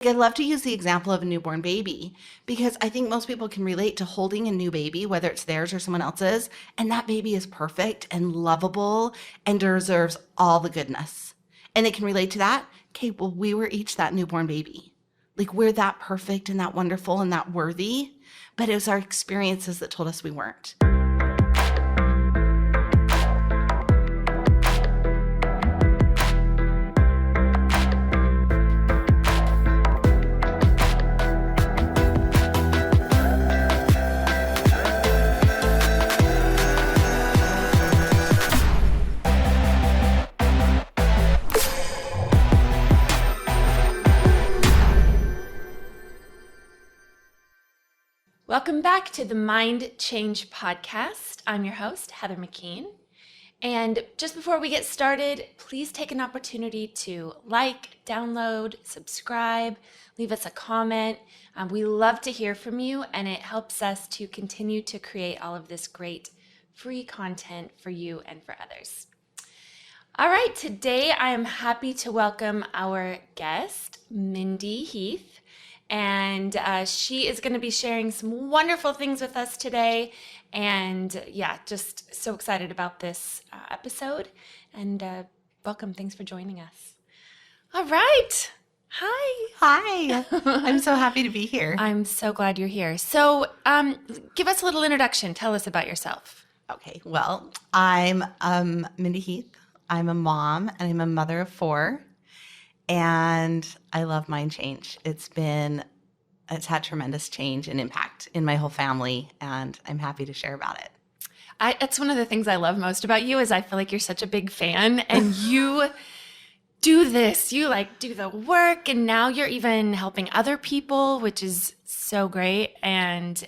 I love to use the example of a newborn baby because I think most people can relate to holding a new baby, whether it's theirs or someone else's, and that baby is perfect and lovable and deserves all the goodness. And they can relate to that. Okay, well, we were each that newborn baby. Like we're that perfect and that wonderful and that worthy, but it was our experiences that told us we weren't. Welcome back to the Mind Change Podcast. I'm your host, Heather McKean. And just before we get started, please take an opportunity to like, download, subscribe, leave us a comment. We love to hear from you, and it helps us to continue to create all of this great free content for you and for others. All right, today I am happy to welcome our guest, Mindy Heath. And she is going to be sharing some wonderful things with us today. And yeah, just so excited about this episode. And welcome. Thanks for joining us. All right. Hi. Hi. I'm so happy to be here. I'm so glad you're here. So give us a little introduction. Tell us about yourself. Okay. Well, I'm Mindy Heath. I'm a mom and I'm a mother of 4. And I love Mind Change. It's had tremendous change and impact in my whole family, and I'm happy to share about it. It's one of the things I love most about you is I feel like you're such a big fan, and you do this. You do the work, and now you're even helping other people, which is so great. And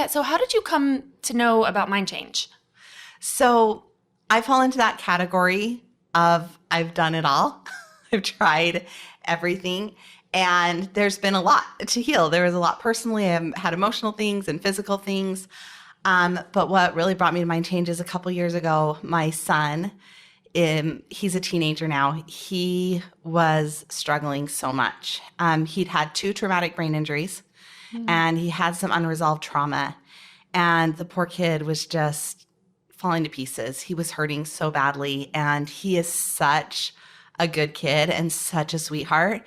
so how did you come to know about Mind Change? So I fall into that category of I've done it all. I've tried everything, and there's been a lot to heal. There was a lot personally. I've had emotional things and physical things. But what really brought me to Mind Change is a couple years ago, my son, he's a teenager now. He was struggling so much. He'd had 2 traumatic brain injuries, and he had some unresolved trauma. And the poor kid was just falling to pieces. He was hurting so badly, and he is such a good kid and such a sweetheart.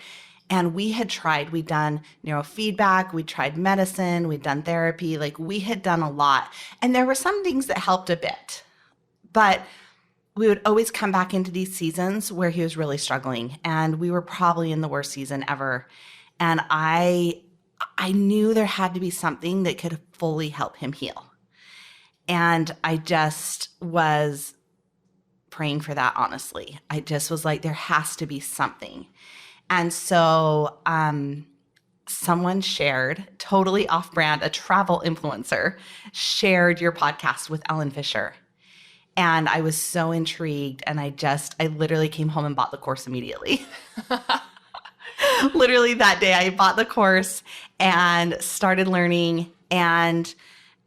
And we had tried, we'd done neurofeedback, we tried medicine, we'd done therapy, we had done a lot. And there were some things that helped a bit, but we would always come back into these seasons where he was really struggling. And we were probably in the worst season ever. And I knew there had to be something that could fully help him heal. And I just was praying for that, honestly. I just was like, there has to be something. And so someone shared, totally off-brand, a travel influencer, shared your podcast with Ellen Fisher. And I was so intrigued, and I literally came home and bought the course immediately. Literally that day, I bought the course and started learning. And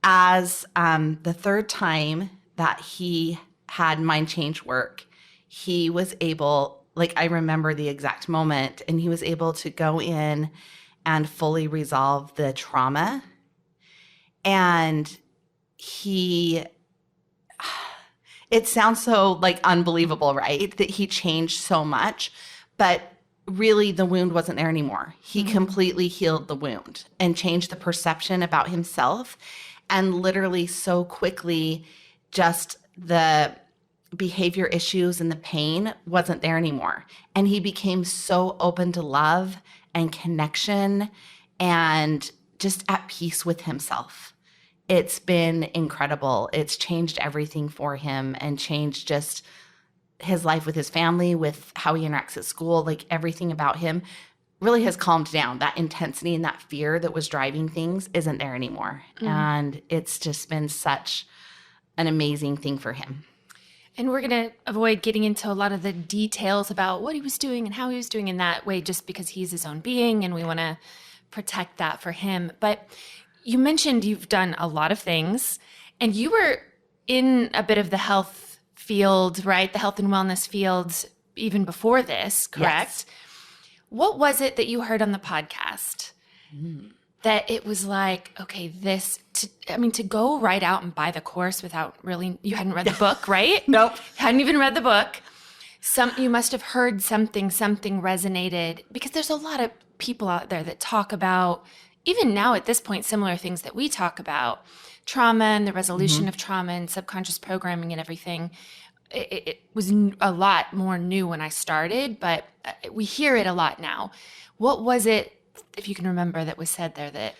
as the third time that he had Mind Change work, he was able, I remember the exact moment, and he was able to go in and fully resolve the trauma. And it sounds so unbelievable, right? That he changed so much, but really the wound wasn't there anymore. He completely healed the wound and changed the perception about himself. And literally so quickly, just the behavior issues and the pain wasn't there anymore. And he became so open to love and connection and just at peace with himself. It's been incredible. It's changed everything for him and changed just his life with his family, with how he interacts at school, everything about him really has calmed down. That intensity and that fear that was driving things isn't there anymore. And it's just been such an amazing thing for him. And we're going to avoid getting into a lot of the details about what he was doing and how he was doing in that way, just because he's his own being and we want to protect that for him. But you mentioned you've done a lot of things, and you were in a bit of the health field, right? The health and wellness field even before this, correct? Yes. What was it that you heard on the podcast that it was like, okay, to go right out and buy the course without really, you hadn't read the book, right? Nope. Hadn't even read the book. You must have heard something resonated, because there's a lot of people out there that talk about, even now at this point, similar things that we talk about, trauma and the resolution of trauma and subconscious programming and everything. It was a lot more new when I started, but we hear it a lot now. What was it, if you can remember, that was said there that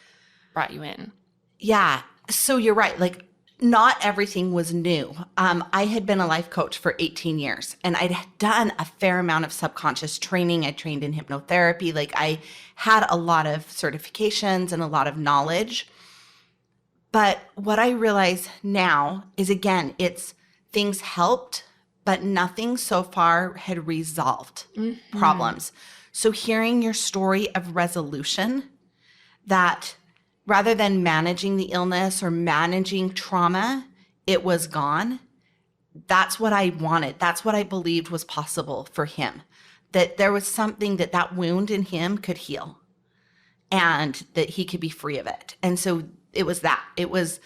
brought you in? Yeah. So you're right. Like, not everything was new. I had been a life coach for 18 years, and I'd done a fair amount of subconscious training. I trained in hypnotherapy. Like, I had a lot of certifications and a lot of knowledge. But what I realize now is, again, it's things helped, but nothing so far had resolved problems. So hearing your story of resolution, that rather than managing the illness or managing trauma, it was gone. That's what I wanted. That's what I believed was possible for him, that there was something that wound in him could heal and that he could be free of it. And so it was that. It was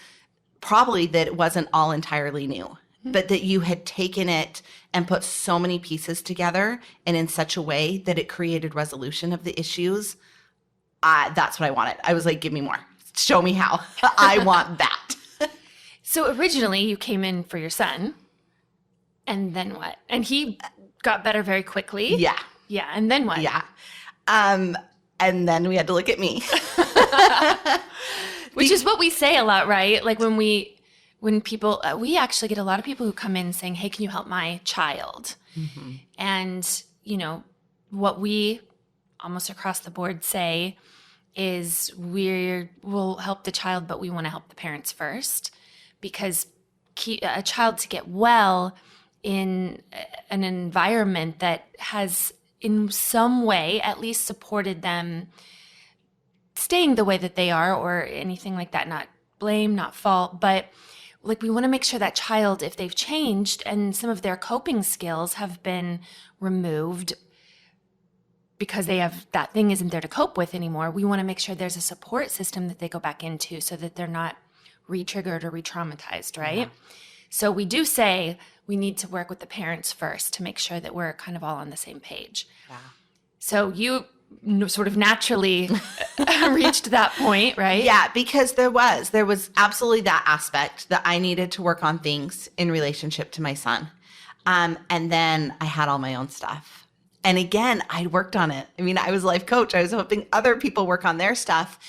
probably that it wasn't all entirely new, but that you had taken it and put so many pieces together and in such a way that it created resolution of the issues. That's what I wanted. I was like, give me more. Show me how. I want that. So originally you came in for your son, and then what? And he got better very quickly. Yeah. Yeah. And then what? Yeah. And then we had to look at me. Which is what we say a lot, right? Like when people, we actually get a lot of people who come in saying, hey, can you help my child? And, what we almost across the board say is we'll help the child, but we want to help the parents first, because a child to get well in an environment that has in some way at least supported them staying the way that they are, or anything like that, not blame, not fault, but like we want to make sure that child, if they've changed and some of their coping skills have been removed because that thing isn't there to cope with anymore, we want to make sure there's a support system that they go back into so that they're not re-triggered or re-traumatized, right? Yeah. So we do say we need to work with the parents first to make sure that we're kind of all on the same page. Yeah. So you sort of naturally reached that point, right? Yeah, because there was absolutely that aspect that I needed to work on things in relationship to my son. And then I had all my own stuff. And again, I'd worked on it. I mean, I was a life coach. I was hoping other people work on their stuff.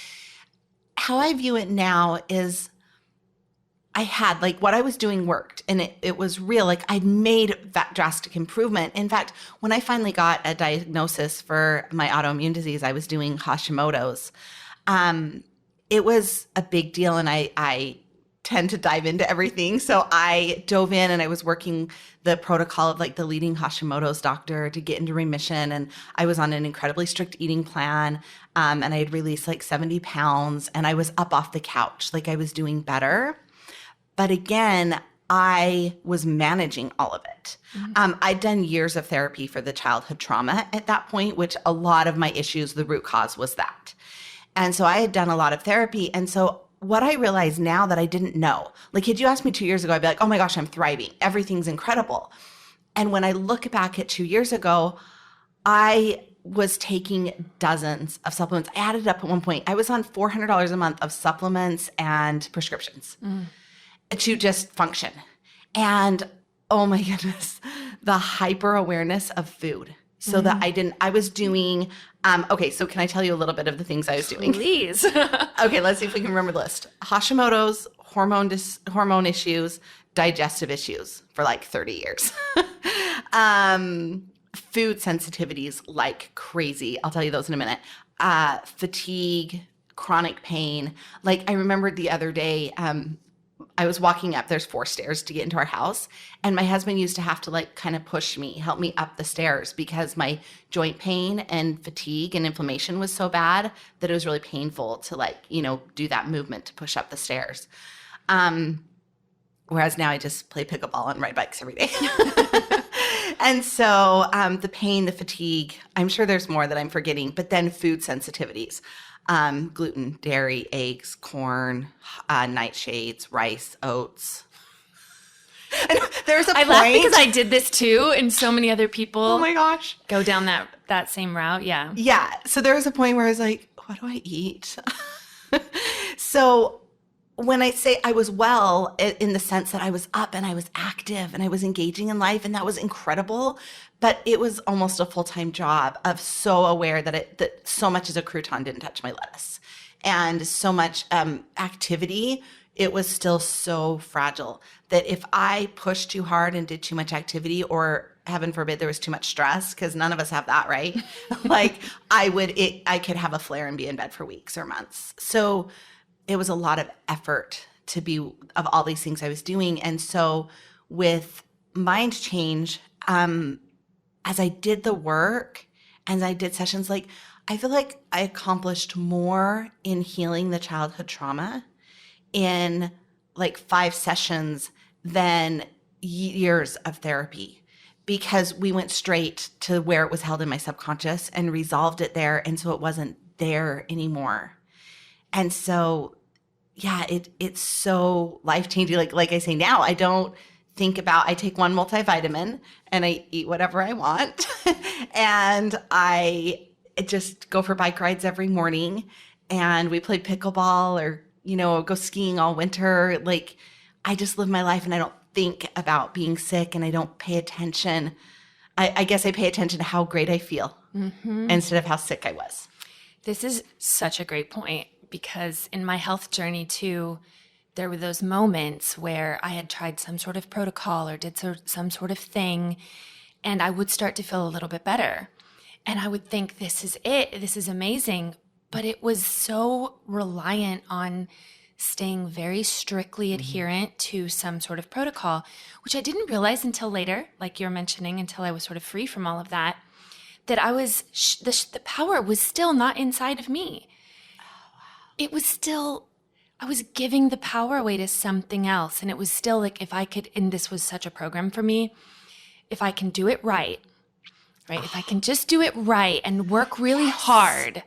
How I view it now is I had, like, what I was doing worked, and it was real. Like, I'd made that drastic improvement. In fact, when I finally got a diagnosis for my autoimmune disease, I was doing Hashimoto's. It was a big deal, and I tend to dive into everything. So I dove in and I was working the protocol of like the leading Hashimoto's doctor to get into remission. And I was on an incredibly strict eating plan. And I had released like 70 pounds, and I was up off the couch. Like, I was doing better. But again, I was managing all of it. Mm-hmm. I'd done years of therapy for the childhood trauma at that point, which a lot of my issues, the root cause was that. And so I had done a lot of therapy. And so what I realize now that I didn't know, like, had you asked me 2 years ago, I'd be like, oh my gosh, I'm thriving. Everything's incredible. And when I look back at 2 years ago, I was taking dozens of supplements. I added up at one point. I was on $400 a month of supplements and prescriptions to just function. And oh my goodness, the hyper awareness of food. So that I was doing, okay, so can I tell you a little bit of the things I was doing? Please. Okay, let's see if we can remember the list. Hashimoto's, hormone issues, digestive issues for like 30 years. Food sensitivities like crazy. I'll tell you those in a minute. Fatigue, chronic pain. Like, I remembered the other day, I was walking up, there's 4 stairs to get into our house. And my husband used to have to like kind of push me, help me up the stairs because my joint pain and fatigue and inflammation was so bad that it was really painful to like, do that movement to push up the stairs. Whereas now I just play pickleball and ride bikes every day. And so the pain, the fatigue, I'm sure there's more that I'm forgetting, but then food sensitivities, gluten, dairy, eggs, corn, nightshades, rice, oats. And there's a point. I laugh because I did this too, and so many other people Oh my gosh. go down that same route. Yeah. Yeah. So there was a point where I was like, what do I eat? So when I say I was well, in the sense that I was up and I was active and I was engaging in life, and that was incredible, but it was almost a full-time job of so aware that so much as a crouton didn't touch my lettuce, and so much activity, it was still so fragile that if I pushed too hard and did too much activity, or heaven forbid there was too much stress, because none of us have that, right? Like I could have a flare and be in bed for weeks or months. So it was a lot of effort to be of all these things I was doing. And so with mind change, as I did the work and I did sessions, like I feel like I accomplished more in healing the childhood trauma in like 5 sessions than years of therapy, because we went straight to where it was held in my subconscious and resolved it there. And so it wasn't there anymore. And so, yeah, it's so life-changing. Like I say now, I don't think about, I take one multivitamin and I eat whatever I want. And I just go for bike rides every morning, and we play pickleball, or, go skiing all winter. Like I just live my life, and I don't think about being sick, and I don't pay attention. I guess I pay attention to how great I feel instead of how sick I was. This is such a great point, because in my health journey too, there were those moments where I had tried some sort of protocol or did some sort of thing, and I would start to feel a little bit better. And I would think, this is it. This is amazing. But it was so reliant on staying very strictly adherent to some sort of protocol, which I didn't realize until later, like you're mentioning, until I was sort of free from all of that, that I was, the power was still not inside of me. It was still, I was giving the power away to something else. And it was still like, if I could, and this was such a program for me, if I can do it right? If I can just do it right and work really hard,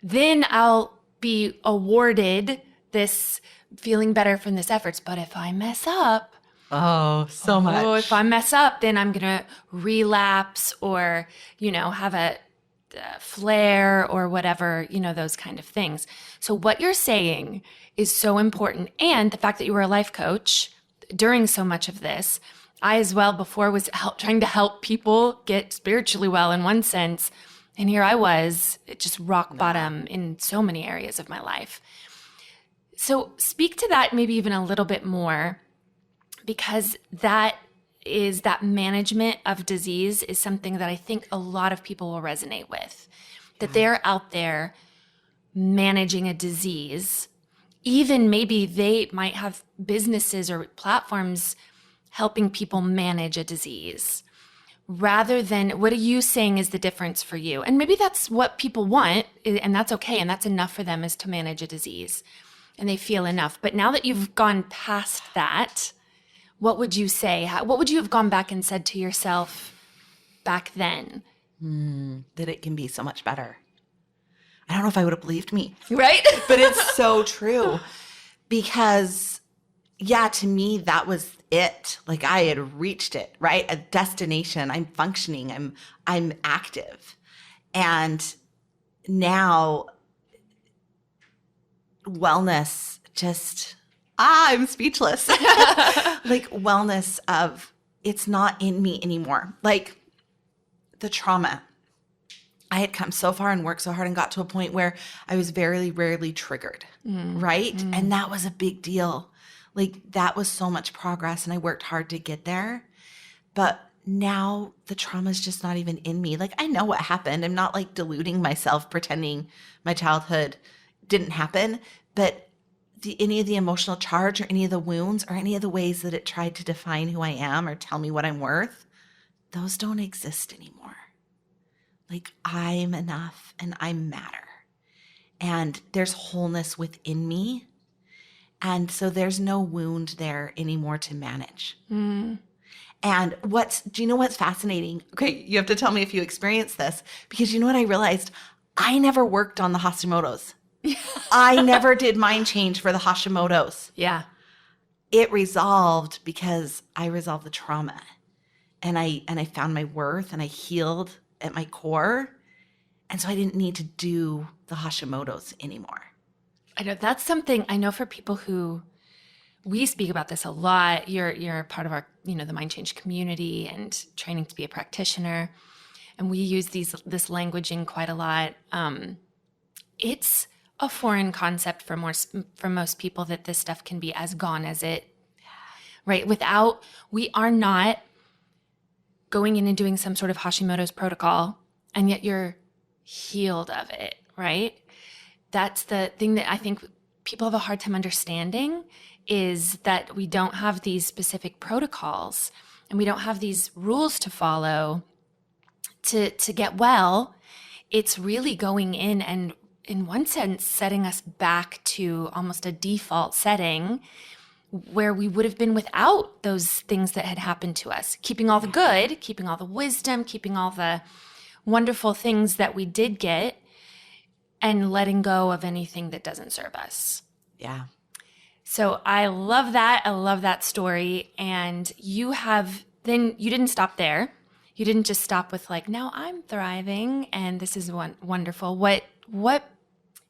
then I'll be awarded this feeling better from this efforts. But if I mess up, if I mess up, then I'm going to relapse, or, have a flare or whatever, those kind of things. So what you're saying is so important. And the fact that you were a life coach during so much of this, I as well before was trying to help people get spiritually well in one sense. And here I was, just rock bottom in so many areas of my life. So speak to that maybe even a little bit more, because that management of disease is something that I think a lot of people will resonate with, that they're out there managing a disease. Even maybe they might have businesses or platforms helping people manage a disease, rather than, what are you saying is the difference for you? And maybe that's what people want, and that's okay, and that's enough for them, is to manage a disease, and they feel enough. But now that you've gone past that, what would you say? What would you have gone back and said to yourself back then? That it can be so much better. I don't know if I would have believed me. Right? But it's so true. Because, yeah, to me, that was it. Like I had reached it, right? A destination. I'm functioning. I'm active. And now wellness just, I'm speechless. Like wellness of, it's not in me anymore. Like the trauma. I had come so far and worked so hard and got to a point where I was very rarely triggered, right? And that was a big deal. Like that was so much progress, and I worked hard to get there. But now the trauma is just not even in me. Like I know what happened. I'm not like deluding myself, pretending my childhood didn't happen. But any of the emotional charge, or any of the wounds, or any of the ways that it tried to define who I am or tell me what I'm worth, those don't exist anymore. Like I'm enough and I matter. And there's wholeness within me. And so there's no wound there anymore to manage. And do you know what's fascinating? Okay, you have to tell me if you experienced this, because you know what I realized? I never worked on the Hashimoto's. I never did mind change for the Hashimoto's. Yeah. It resolved because I resolved the trauma, and I found my worth, and I healed at my core. And so I didn't need to do the Hashimoto's anymore. I know that's something I know for people who we speak about this a lot. You're part of our, the mind change community and training to be a practitioner. And we use this languaging quite a lot. It's a foreign concept for most people that this stuff can be as gone as it, right? We are not going in and doing some sort of Hashimoto's protocol, and yet you're healed of it, right? That's the thing that I think people have a hard time understanding, is that we don't have these specific protocols and we don't have these rules to follow to get well. It's really going in and, in one sense, setting us back to almost a default setting where we would have been without those things that had happened to us, keeping all the good, keeping all the wisdom, keeping all the wonderful things that we did get, and letting go of anything that doesn't serve us. Yeah. So I love that. I love that story. And you didn't stop there. You didn't just stop with like, now I'm thriving and this is wonderful. What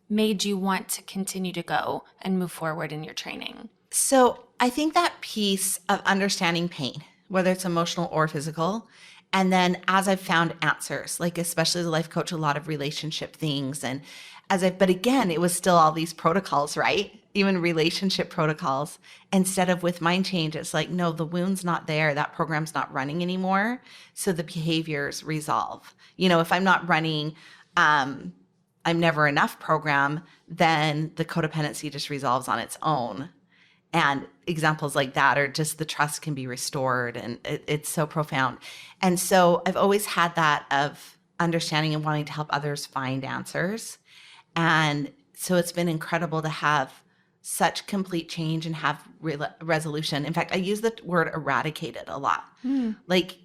made you want to continue to go and move forward in your training? So I think that piece of understanding pain, whether it's emotional or physical, and then as I've found answers, like especially as a life coach, a lot of relationship things. And but again, it was still all these protocols, right? Even relationship protocols. Instead of with mind change, it's like, no, the wound's not there. That program's not running anymore. So the behaviors resolve. If I'm not running, I'm never enough program, then the codependency just resolves on its own. And examples like that are just the trust can be restored, and it's so profound. And so I've always had that of understanding and wanting to help others find answers. And so it's been incredible to have such complete change and have resolution. In fact, I use the word eradicated a lot. Like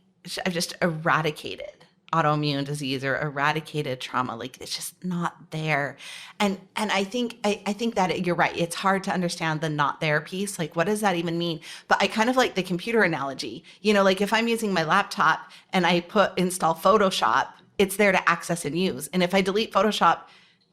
I've just eradicated autoimmune disease or eradicated trauma. Like it's just not there. And I think that you're right. It's hard to understand the not there piece. Like, what does that even mean? But I kind of like the computer analogy, like if I'm using my laptop and I install Photoshop, it's there to access and use. And if I delete Photoshop,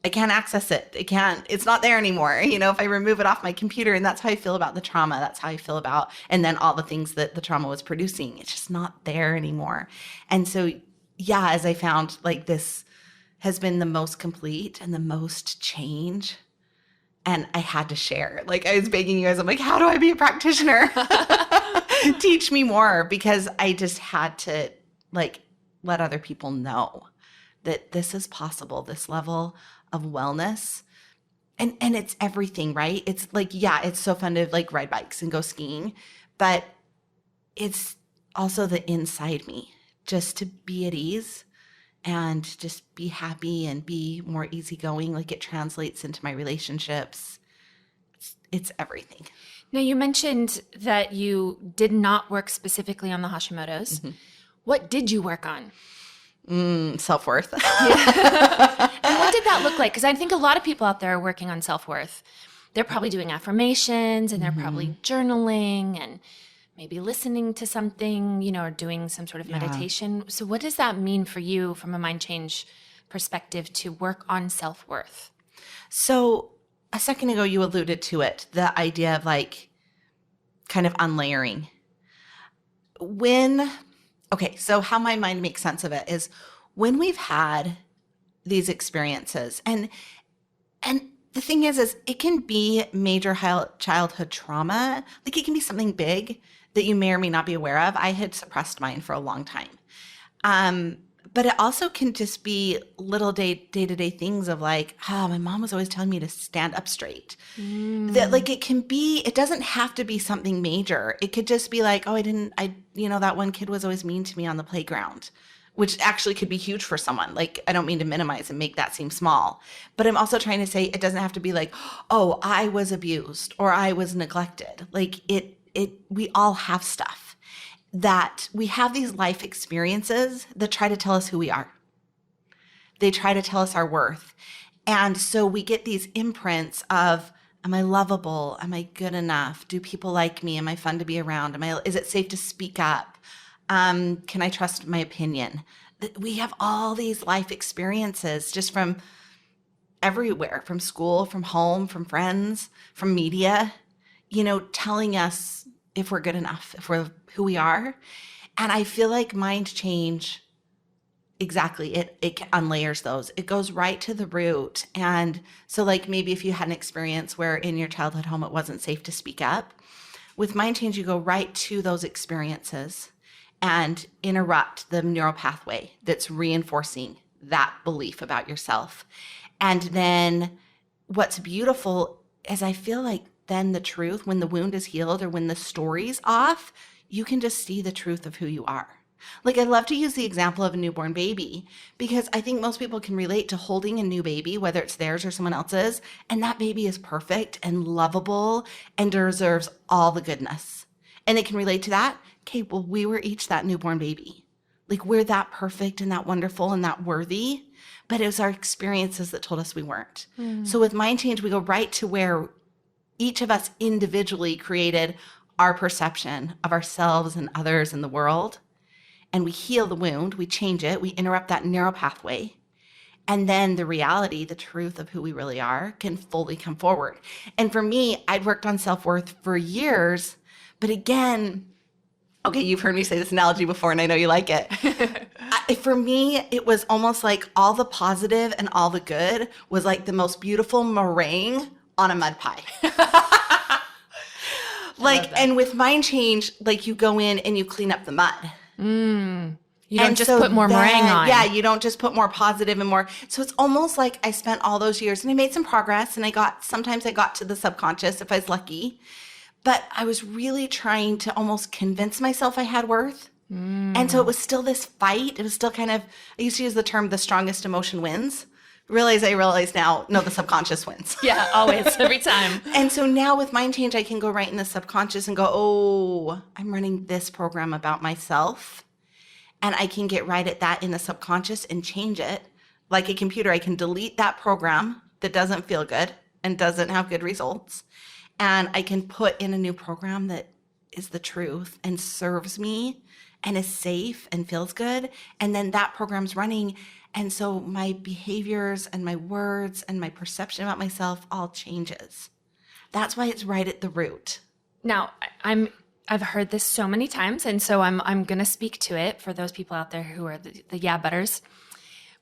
I can't access it. It's not there anymore. If I remove it off my computer, and that's how I feel about the trauma. That's how I feel about, and then all the things that the trauma was producing, it's just not there anymore. And so, yeah, as I found, like, this has been the most complete and the most change. And I had to share. Like, I was begging you guys, I'm like, how do I be a practitioner? Teach me more, because I just had to, like, let other people know that this is possible, this level of wellness. And it's everything, right? It's like, yeah, it's so fun to like ride bikes and go skiing, but it's also the inside me, just to be at ease and just be happy and be more easygoing. Like it translates into my relationships. It's everything. Now, you mentioned that you did not work specifically on the Hashimoto's. Mm-hmm. What did you work on? Self-worth. Yeah. And what did that look like? Because I think a lot of people out there are working on self-worth. They're probably doing affirmations, and they're probably journaling and maybe listening to something, or doing some sort of meditation. So what does that mean for you from a mind change perspective to work on self-worth? So a second ago, you alluded to it, the idea of like kind of unlayering. So how my mind makes sense of it is when we've had these experiences, and the thing is it can be major childhood trauma. Like it can be something big that you may or may not be aware of. I had suppressed mine for a long time. But it also can just be little day-to-day things of like, my mom was always telling me to stand up straight. That like it doesn't have to be something major. It could just be like, that one kid was always mean to me on the playground, which actually could be huge for someone. Like, I don't mean to minimize and make that seem small, but I'm also trying to say it doesn't have to be like, I was abused or I was neglected. Like we all have stuff. that we have these life experiences that try to tell us who we are. They try to tell us our worth. And so we get these imprints of, am I lovable? Am I good enough? Do people like me? Am I fun to be around? Is it safe to speak up? Can I trust my opinion? We have all these life experiences just from everywhere, from school, from home, from friends, from media, telling us if we're good enough, if we're who we are. And I feel like mind change, exactly, it unlayers those. It goes right to the root. And so like maybe if you had an experience where in your childhood home it wasn't safe to speak up, with mind change you go right to those experiences and interrupt the neural pathway that's reinforcing that belief about yourself. And then what's beautiful is I feel like then the truth, when the wound is healed or when the story's off, you can just see the truth of who you are. Like I love to use the example of a newborn baby because I think most people can relate to holding a new baby, whether it's theirs or someone else's, and that baby is perfect and lovable and deserves all the goodness. And they can relate to that. Okay, well, we were each that newborn baby. Like we're that perfect and that wonderful and that worthy, but it was our experiences that told us we weren't. So with mind change, we go right to where each of us individually created our perception of ourselves and others in the world. And we heal the wound, we change it, we interrupt that neural pathway. And then the reality, the truth of who we really are can fully come forward. And for me, I'd worked on self-worth for years, but again, okay, you've heard me say this analogy before and I know you like it. For me, it was almost like all the positive and all the good was like the most beautiful meringue on a mud pie. And with mind change, like you go in and you clean up the mud. You don't just put more meringue on. Yeah, you don't just put more positive and more. So it's almost like I spent all those years and I made some progress and sometimes I got to the subconscious if I was lucky. But I was really trying to almost convince myself I had worth. And so it was still this fight. It was still kind of, I used to use the term the strongest emotion wins. I realize now, no, the subconscious wins. Yeah, always, every time. And so now with mind change, I can go right in the subconscious and go, oh, I'm running this program about myself. And I can get right at that in the subconscious and change it. Like a computer, I can delete that program that doesn't feel good and doesn't have good results. And I can put in a new program that is the truth and serves me and is safe and feels good. And then that program's running. And so my behaviors and my words and my perception about myself all changes. That's why it's right at the root. Now, I've heard this so many times, and so I'm going to speak to it for those people out there who are the yeah butters.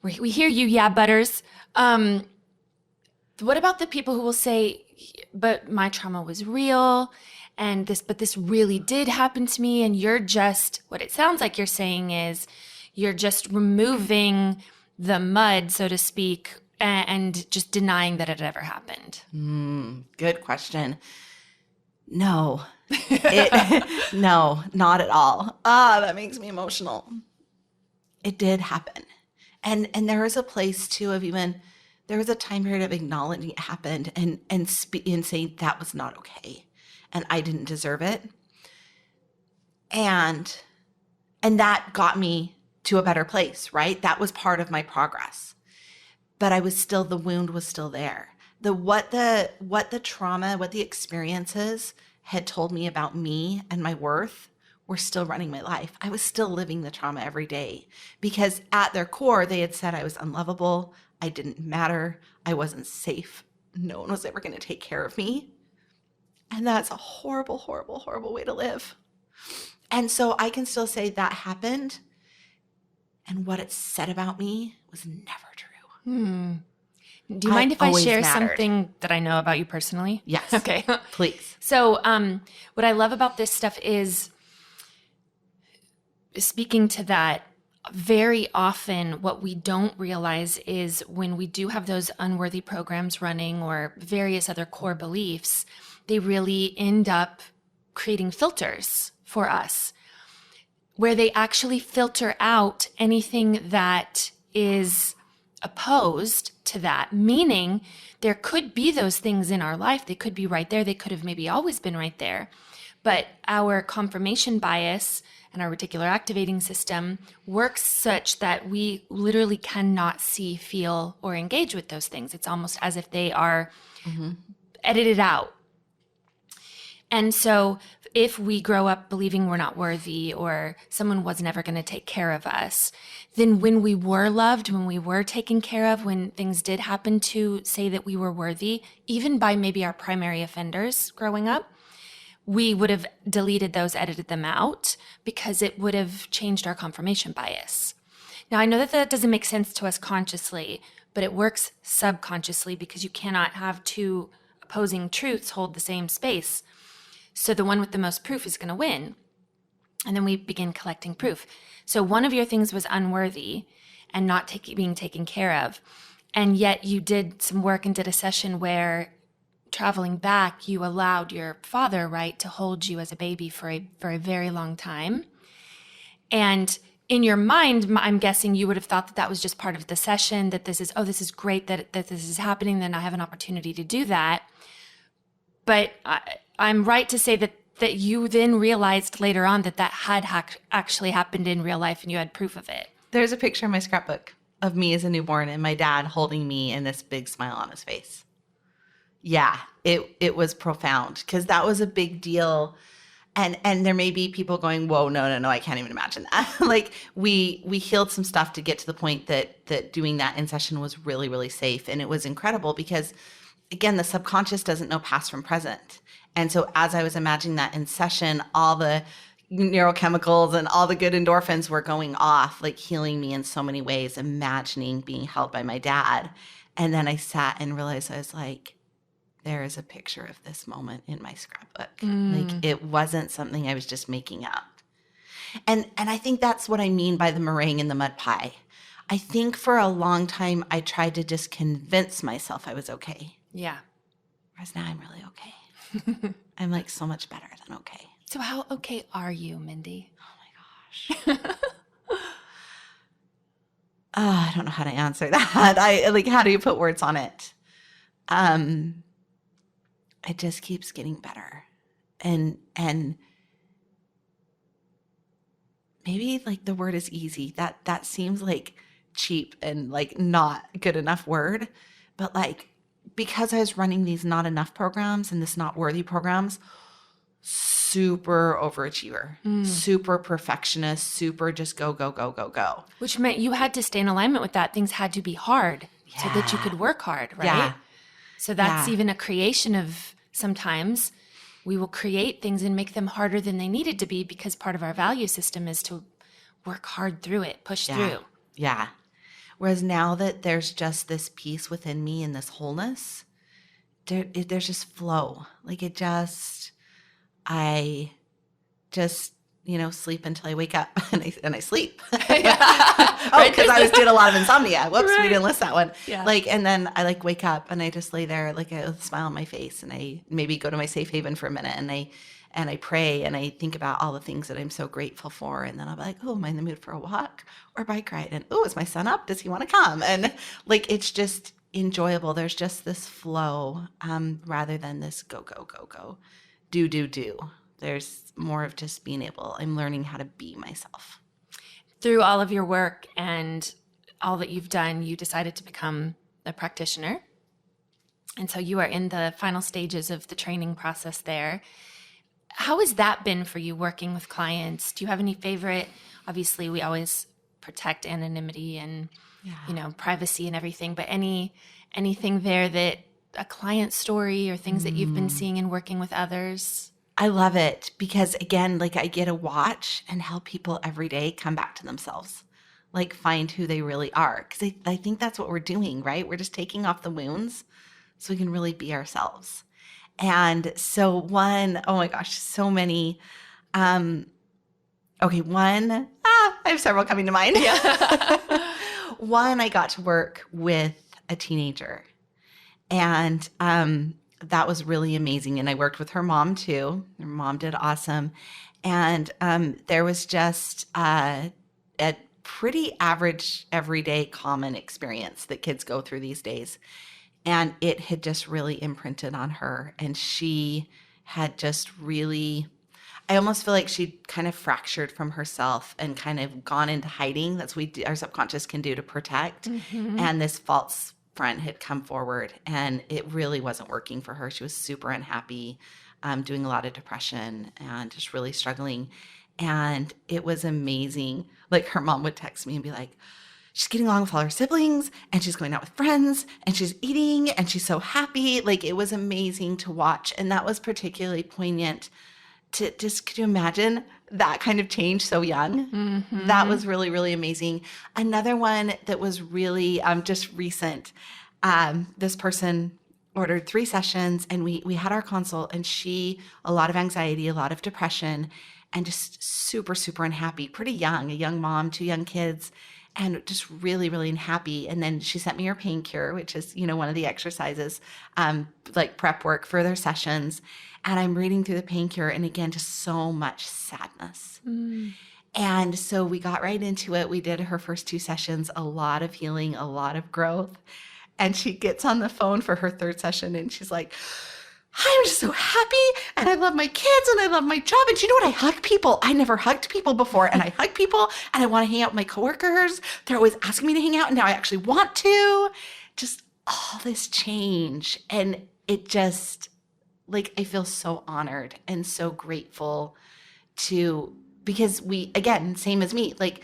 We hear you, yeah butters. What about the people who will say, but my trauma was real, but this really did happen to me, and you're just, what it sounds like you're saying is, you're just removing the mud, so to speak, and just denying that it ever happened. Good question. No. No, not at all. That makes me emotional. It did happen. And there is a place too of even, there was a time period of acknowledging it happened and saying that was not okay. And I didn't deserve it. And that got me to a better place, right? That was part of my progress. But the wound was still there. What the trauma, what the experiences had told me about me and my worth were still running my life. I was still living the trauma every day because at their core, they had said I was unlovable. I didn't matter. I wasn't safe. No one was ever going to take care of me. And that's a horrible, horrible, horrible way to live. And so I can still say that happened. And what it said about me was never true. Do you mind if I share something that I know about you personally? Yes. Okay. Please. So what I love about this stuff is speaking to that. Very often what we don't realize is when we do have those unworthy programs running or various other core beliefs, they really end up creating filters for us where they actually filter out anything that is opposed to that, meaning there could be those things in our life. They could be right there. They could have maybe always been right there. But our confirmation bias and our reticular activating system works such that we literally cannot see, feel, or engage with those things. It's almost as if they are edited out. And so if we grow up believing we're not worthy or someone was never going to take care of us, then when we were loved, when we were taken care of, when things did happen to say that we were worthy, even by maybe our primary offenders growing up, we would have deleted those, edited them out, because it would have changed our confirmation bias. Now, I know that that doesn't make sense to us consciously, but it works subconsciously because you cannot have two opposing truths hold the same space. So the one with the most proof is going to win. And then we begin collecting proof. So one of your things was unworthy and not being taken care of. And yet you did some work and did a session where traveling back, you allowed your father, right, to hold you as a baby for a very long time. And in your mind, I'm guessing you would have thought that that was just part of the session, that this is great that this is happening, then I have an opportunity to do that. But I'm right to say that you then realized later on that had actually happened in real life and you had proof of it. There's a picture in my scrapbook of me as a newborn and my dad holding me and this big smile on his face. Yeah, it was profound because that was a big deal. And there may be people going, whoa, no, I can't even imagine that. Like we healed some stuff to get to the point that doing that in session was really, really safe. And it was incredible because, again, the subconscious doesn't know past from present. And so as I was imagining that in session, all the neurochemicals and all the good endorphins were going off, like healing me in so many ways, imagining being held by my dad. And then I sat and realized I was like, there is a picture of this moment in my scrapbook. Like it wasn't something I was just making up. And I think that's what I mean by the meringue and the mud pie. I think for a long time, I tried to just convince myself I was okay. Yeah. Whereas now I'm really okay. I'm like so much better than okay. So how okay are you, Mindy? Oh my gosh. I don't know how to answer that. How do you put words on it? It just keeps getting better. And maybe like the word is easy. That seems like cheap and like not good enough word. But like, because I was running these not enough programs and this not worthy programs, super overachiever, super perfectionist, super just go. Which meant you had to stay in alignment with that. Things had to be hard so that you could work hard, right? Yeah. So that's even a creation of, sometimes we will create things and make them harder than they needed to be because part of our value system is to work hard through it, push through. Yeah. Whereas now that there's just this peace within me and this wholeness, there's just flow. Like I just, sleep until I wake up and I sleep. Because I did a lot of insomnia. Whoops, we didn't list that one. Yeah. And then I wake up and I just lay there with a smile on my face and I maybe go to my safe haven for a minute and I pray and I think about all the things that I'm so grateful for. And then I'll be like, oh, am I in the mood for a walk or bike ride? And oh, is my son up? Does he want to come? And it's just enjoyable. There's just this flow rather than this go, do. There's more of just being able, I'm learning how to be myself. Through all of your work and all that you've done, you decided to become a practitioner. And so you are in the final stages of the training process there. How has that been for you working with clients? Do you have any favorite? Obviously, we always protect anonymity and privacy and everything, but anything there that a client story or things that you've been seeing and working with others? I love it because, again, I get to watch and help people every day come back to themselves, find who they really are. Because I think that's what we're doing, right? We're just taking off the wounds so we can really be ourselves. And so oh my gosh, so many. I have several coming to mind. Yeah. One, I got to work with a teenager and that was really amazing. And I worked with her mom too. Her mom did awesome. And there was just a pretty average, everyday, common experience that kids go through these days. And it had just really imprinted on her. And she had just really I almost feel like she kind of fractured from herself and kind of gone into hiding. That's what our subconscious can do to protect. And this false front had come forward, and it really wasn't working for her. She was super unhappy, doing a lot of depression and just really struggling. And it was amazing. Like her mom would text me and be like, she's getting along with all her siblings and she's going out with friends and she's eating and she's so happy. Like it was amazing to watch. And that was particularly poignant to just, could you imagine that kind of change so young? That was really, really amazing. Another one that was really just recent, this person ordered 3 sessions and we had our consult, and she, a lot of anxiety, a lot of depression, and just super, super unhappy, pretty young, a young mom, 2 young kids, and just really, really unhappy. And then she sent me her pain cure, which is, one of the exercises, like prep work for their sessions. And I'm reading through the pain cure, and again, just so much sadness. And so we got right into it. We did her first 2 sessions, a lot of healing, a lot of growth. And she gets on the phone for her 3rd session, and she's like, I'm just so happy, and I love my kids, and I love my job. And you know what? I hug people. I never hugged people before, and I hug people, and I want to hang out with my coworkers. They're always asking me to hang out, and now I actually want to. Just all this change. And it just, like, I feel so honored and so grateful because we, again, same as me, like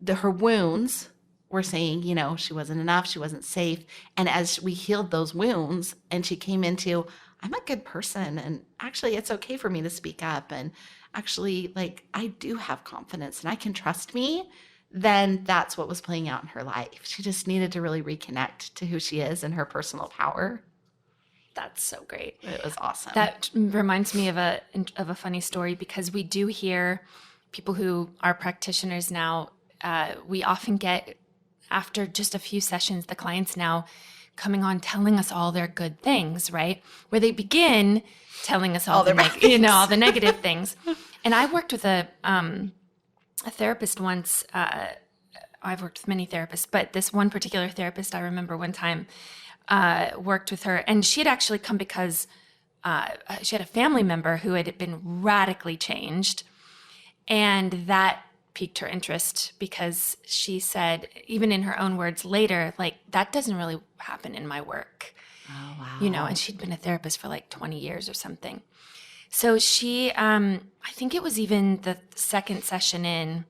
her wounds were saying, she wasn't enough, she wasn't safe. And as we healed those wounds and she came into, I'm a good person, and actually it's okay for me to speak up, and actually, like, I do have confidence and I can trust me, then that's what was playing out in her life. She just needed to really reconnect to who she is and her personal power. That's so great. It was awesome. That reminds me of a funny story, because we do hear people who are practitioners now, we often get, after just a few sessions, the clients now coming on telling us all their good things, right? Where they begin telling us all the all the negative things. And I worked with a therapist once. I've worked with many therapists, but this one particular therapist, I remember one time worked with her, and she had actually come because she had a family member who had been radically changed, and that piqued her interest, because she said, even in her own words later, like, that doesn't really happen in my work. Oh, wow. And she'd been a therapist for like 20 years or something. So she, I think it was even the 2nd session in,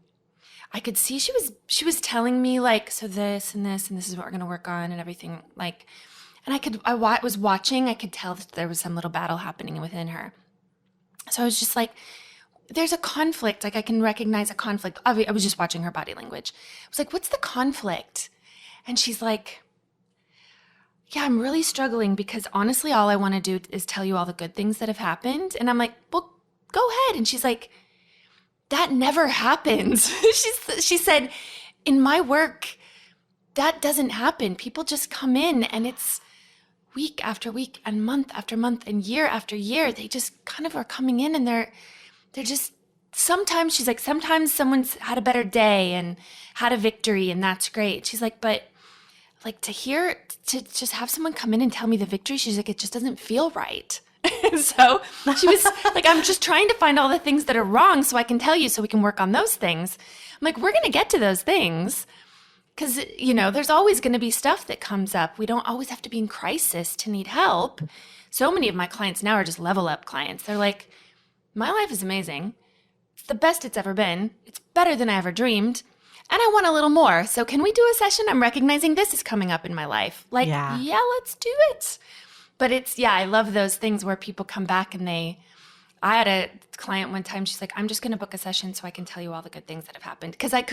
I could see she was telling me, like, so this and this, and this is what we're going to work on and everything, like, and I was watching, I could tell that there was some little battle happening within her. So I was just like, there's a conflict. Like, I can recognize a conflict. I was just watching her body language. I was like, what's the conflict? And she's like, yeah, I'm really struggling, because honestly, all I want to do is tell you all the good things that have happened. And I'm like, well, go ahead. And she's like, that never happens. She said, in my work, that doesn't happen. People just come in, and it's week after week and month after month and year after year. They just kind of are coming in, and they're just, sometimes, she's like, sometimes someone's had a better day and had a victory, and that's great. She's like, but like, to just have someone come in and tell me the victory, she's like, it just doesn't feel right. So she was like, I'm just trying to find all the things that are wrong so I can tell you, so we can work on those things. I'm like, we're going to get to those things, because, there's always going to be stuff that comes up. We don't always have to be in crisis to need help. So many of my clients now are just level up clients. They're like, my life is amazing. It's the best it's ever been. It's better than I ever dreamed. And I want a little more. So can we do a session? I'm recognizing this is coming up in my life. Like, yeah, let's do it. But I love those things where people come back and I had a client one time, she's like, I'm just going to book a session so I can tell you all the good things that have happened. Because I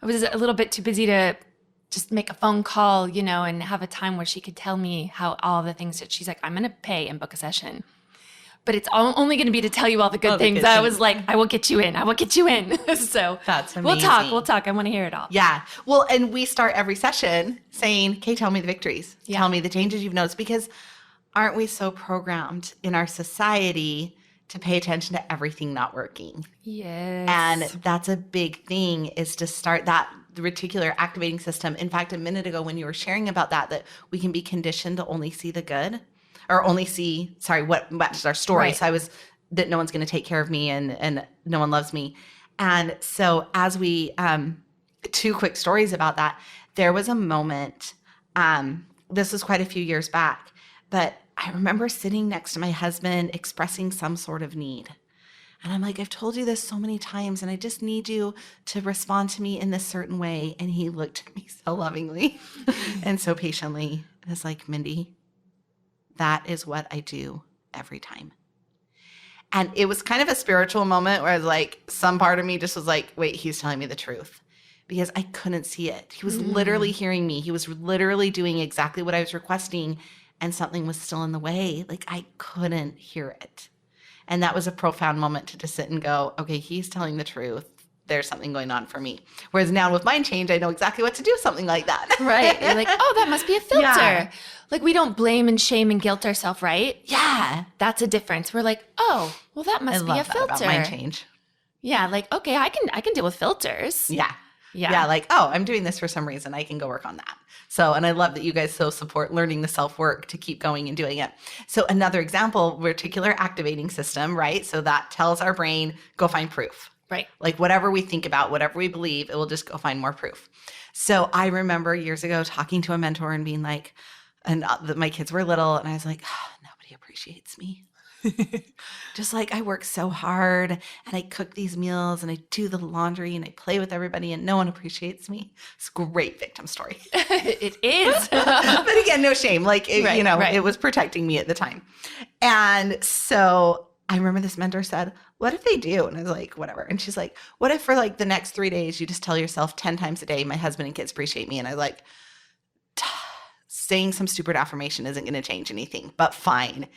was a little bit too busy to just make a phone call, and have a time where she could tell me how all the things that she's like, I'm going to pay and book a session. But it's only going to be to tell you all the good things. I was like, I will get you in. So that's amazing. We'll talk. I want to hear it all. Yeah. Well, and we start every session saying, okay, tell me the victories. Yeah. Tell me the changes you've noticed, because aren't we so programmed in our society to pay attention to everything not working? Yes. And that's a big thing, is to start that reticular activating system. In fact, a minute ago when you were sharing about that we can be conditioned to only see the good, or only see, what matches our story. Right. So I was that no one's going to take care of me and no one loves me. And so as we, 2 quick stories about that. There was a moment, this was quite a few years back, but I remember sitting next to my husband expressing some sort of need. And I'm like, I've told you this so many times, and I just need you to respond to me in this certain way. And he looked at me so lovingly and so patiently. And was like, Mindy, that is what I do every time. And it was kind of a spiritual moment where I was like, some part of me just was like, wait, he's telling me the truth. Because I couldn't see it. He was literally hearing me. He was literally doing exactly what I was requesting, and something was still in the way. Like, I couldn't hear it. And that was a profound moment to just sit and go, okay, he's telling the truth. There's something going on for me. Whereas now with mind change, I know exactly what to do, something like that. Right. You're like, oh, that must be a filter. Yeah. Like, we don't blame and shame and guilt ourselves, right? Yeah. That's a difference. We're like, oh, well, that must be a filter. About mind change. Yeah. Like, okay, I can deal with filters. Yeah. Yeah. Yeah. Like, oh, I'm doing this for some reason. I can go work on that. So, and I love that you guys so support learning the self-work to keep going and doing it. So another example, reticular activating system, right? So that tells our brain, go find proof. Right. Like whatever we think about, whatever we believe, it will just go find more proof. So I remember years ago talking to a mentor and being like, and my kids were little, and I was like, oh, nobody appreciates me. Just like I work so hard and I cook these meals and I do the laundry and I play with everybody and no one appreciates me. It's a great victim story. It is. But again, no shame. Like, it was protecting me at the time. And so I remember this mentor said, what if they do? And I was like, whatever. And she's like, what if for like the next 3 days, you just tell yourself 10 times a day, my husband and kids appreciate me. And I was like, saying some stupid affirmation isn't going to change anything, but fine.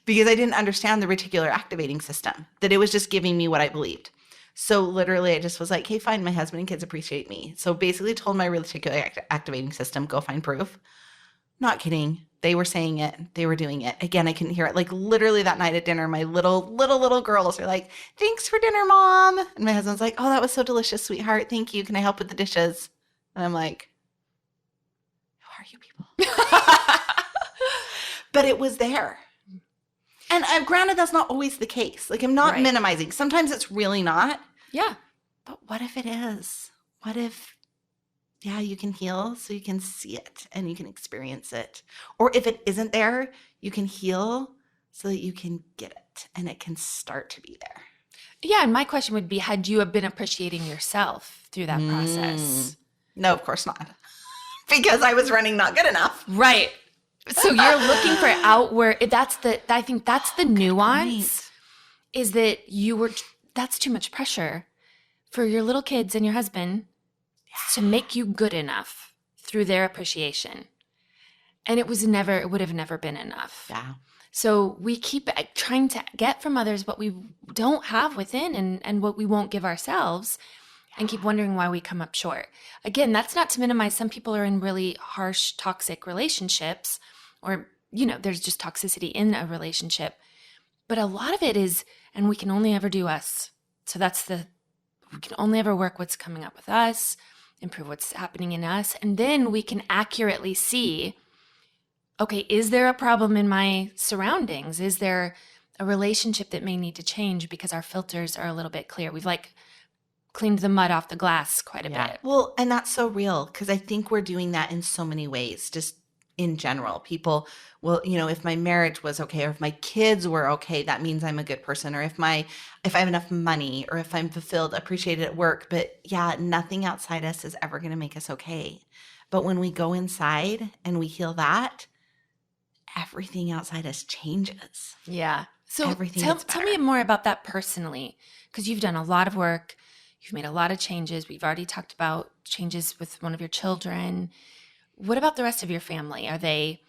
Because I didn't understand the reticular activating system, that it was just giving me what I believed. So literally I just was like, hey, fine, my husband and kids appreciate me. So basically told my reticular activating system, go find proof. Not kidding. They were saying it. They were doing it. Again, I couldn't hear it. Like literally that night at dinner, my little girls are like, thanks for dinner, Mom. And my husband's like, oh, that was so delicious, sweetheart. Thank you. Can I help with the dishes? And I'm like, who are you people? But it was there. And granted, that's not always the case. Like, I'm not minimizing. Sometimes it's really not. Yeah. But what if it is? What if, you can heal so you can see it and you can experience it? Or if it isn't there, you can heal so that you can get it and it can start to be there. Yeah. And my question would be, had you been appreciating yourself through that process? No, of course not. Because I was running not good enough. Right. So you're looking for outward. I think that's the nuance, is that that's too much pressure for your little kids and your husband to make you good enough through their appreciation. And it would have never been enough. Yeah. So we keep trying to get from others what we don't have within and what we won't give ourselves. And keep wondering why we come up short. Again, that's not to minimize. Some people are in really harsh, toxic relationships, or, there's just toxicity in a relationship. But a lot of it is, and we can only ever do us. So we can only ever work what's coming up with us, improve what's happening in us. And then we can accurately see, okay, is there a problem in my surroundings? Is there a relationship that may need to change because our filters are a little bit clear? We've cleaned the mud off the glass quite a bit. Well, and that's so real, because I think we're doing that in so many ways, just in general. People will, if my marriage was okay, or if my kids were okay, that means I'm a good person, or if I have enough money, or if I'm fulfilled, appreciated at work. But nothing outside us is ever going to make us okay. But when we go inside and we heal that, everything outside us changes. Yeah. So tell me more about that personally, because you've done a lot of work. You've made a lot of changes. We've already talked about changes with one of your children. What about the rest of your family? Are they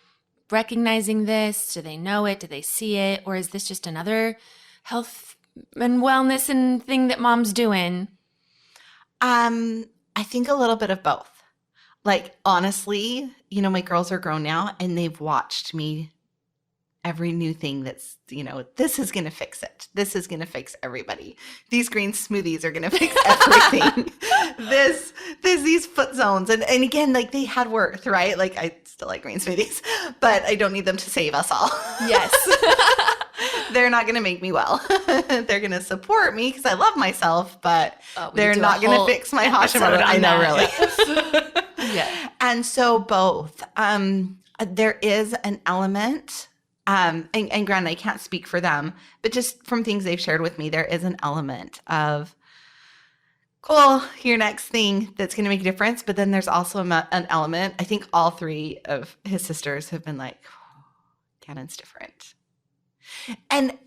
recognizing this? Do they know it? Do they see it? Or is this just another health and wellness and thing that mom's doing? I think a little bit of both. Like, honestly, my girls are grown now and they've watched me every new thing that's, this is going to fix it. This is going to fix everybody. These green smoothies are going to fix everything. These foot zones. And again, like, they had worth, right? Like, I still like green smoothies, but I don't need them to save us all. Yes. They're not going to make me well. They're going to support me because I love myself, but they're not going to fix my Hashimoto. I know, really. Yes. Yeah. And so both. There is an element, and granted, I can't speak for them, but just from things they've shared with me, there is an element of, cool, your next thing that's going to make a difference. But then there's also an element. I think all three of his sisters have been like, Cannon's different. And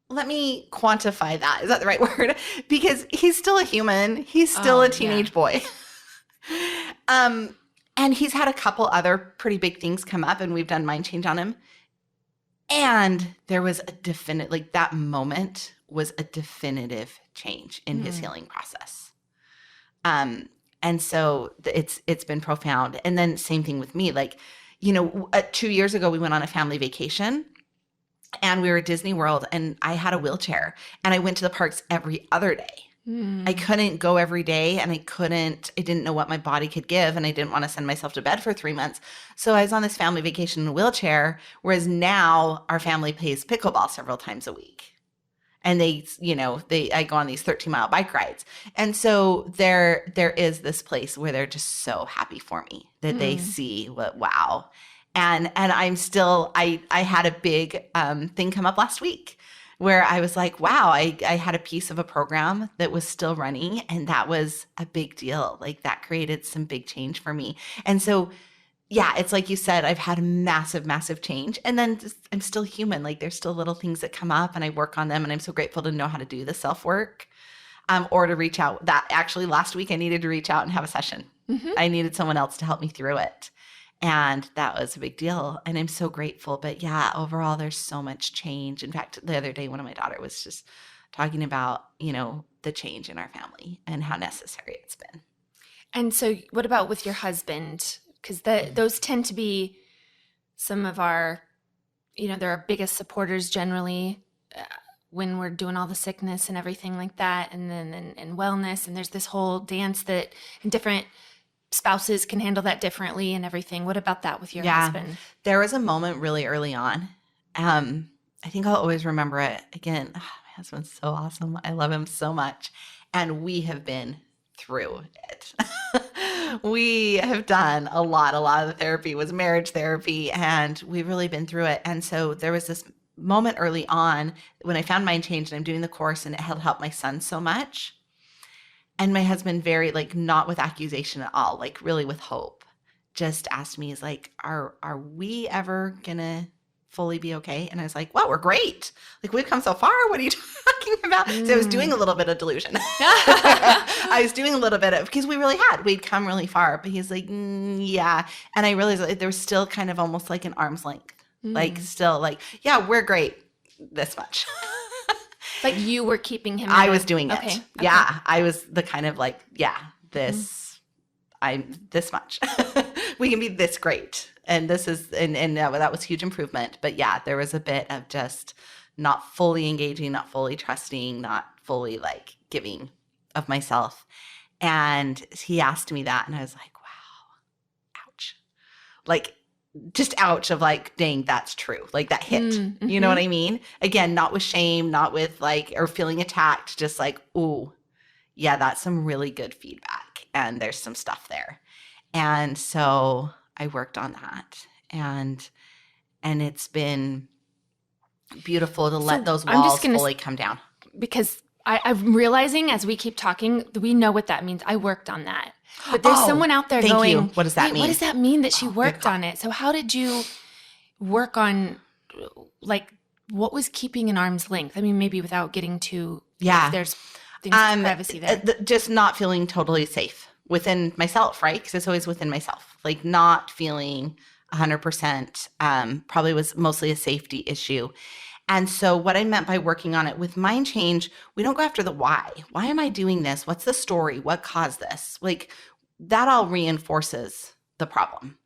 let me quantify that. Is that the right word? Because he's still a human. He's still a teenage boy. And he's had a couple other pretty big things come up, and we've done mind change on him. And there was a definite, like that moment was a definitive change in his healing process. And so it's been profound. And then same thing with me. Like, 2 years ago, we went on a family vacation and we were at Disney World, and I had a wheelchair and I went to the parks every other day. I couldn't go every day, and I didn't know what my body could give, and I didn't want to send myself to bed for 3 months. So I was on this family vacation in a wheelchair, whereas now our family plays pickleball several times a week. And I go on these 13-mile bike rides. And so there is this place where they're just so happy for me that they see wow. And I'm still, I had a big thing come up last week where I was like, wow, I had a piece of a program that was still running, and that was a big deal. Like that created some big change for me. And so, yeah, it's like you said, I've had a massive, massive change. And then I'm still human. Like there's still little things that come up, and I work on them. And I'm so grateful to know how to do the self-work or to reach out. That actually last week I needed to reach out and have a session. I needed someone else to help me through it. And that was a big deal. And I'm so grateful. But yeah, overall, there's so much change. In fact, the other day, one of my daughter was just talking about, the change in our family and how necessary it's been. And so what about with your husband? Because those tend to be some of our, they're our biggest supporters generally when we're doing all the sickness and everything like that. And then and wellness. And there's this whole dance that different spouses can handle that differently and everything. What about that with your husband? There was a moment really early on. I think I'll always remember it. Again, my husband's so awesome. I love him so much. And we have been through it. We have done a lot of the therapy was marriage therapy, and we've really been through it. And so there was this moment early on when I found Mind Change, and I'm doing the course, and it had helped my son so much. And my husband, very not with accusation at all, really with hope, just asked me, he's like, are we ever gonna fully be okay? And I was like, well, we're great. We've come so far. What are you talking about? So I was doing a little bit of delusion. I was doing a little bit of, because we'd come really far, but he's like, yeah. And I realized there was still kind of almost like an arm's length, yeah, we're great this much. Like you were keeping him. I was doing it. Okay. Yeah. I was the kind of I'm this much. We can be this great. And this is, and that was huge improvement. But yeah, there was a bit of just not fully engaging, not fully trusting, not fully giving of myself. And he asked me that, and I was like, wow, ouch. Just ouch of dang, that's true. That hit, you know what I mean? Again, not with shame, not with or feeling attacked, just ooh, yeah, that's some really good feedback. And there's some stuff there. And so I worked on that, and it's been beautiful to let those walls fully come down. Because I'm realizing as we keep talking, we know what that means. I worked on that. But there's someone out there thank going, you. What does that mean? What does that mean that she worked on it? So how did you work on, what was keeping an arm's length? I mean, maybe without getting too, if there's things privacy there. Just not feeling totally safe within myself, right? Because it's always within myself. Not feeling 100%, probably was mostly a safety issue. And so what I meant by working on it with Mind Change, we don't go after the why. Why am I doing this? What's the story? What caused this? That all reinforces the problem.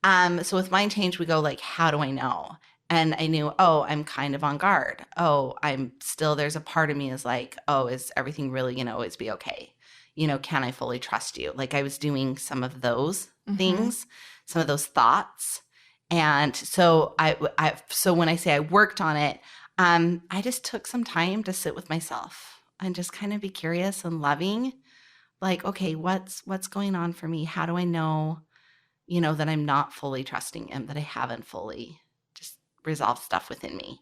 So with Mind Change, we go how do I know? And I knew, I'm kind of on guard. I'm still, there's a part of me is is everything really going to always be okay? Can I fully trust you? I was doing some of those things, some of those thoughts. And so so when I say I worked on it, I just took some time to sit with myself and just kind of be curious and loving, like, okay, what's going on for me? How do I know, that I'm not fully trusting him, that I haven't fully just resolved stuff within me?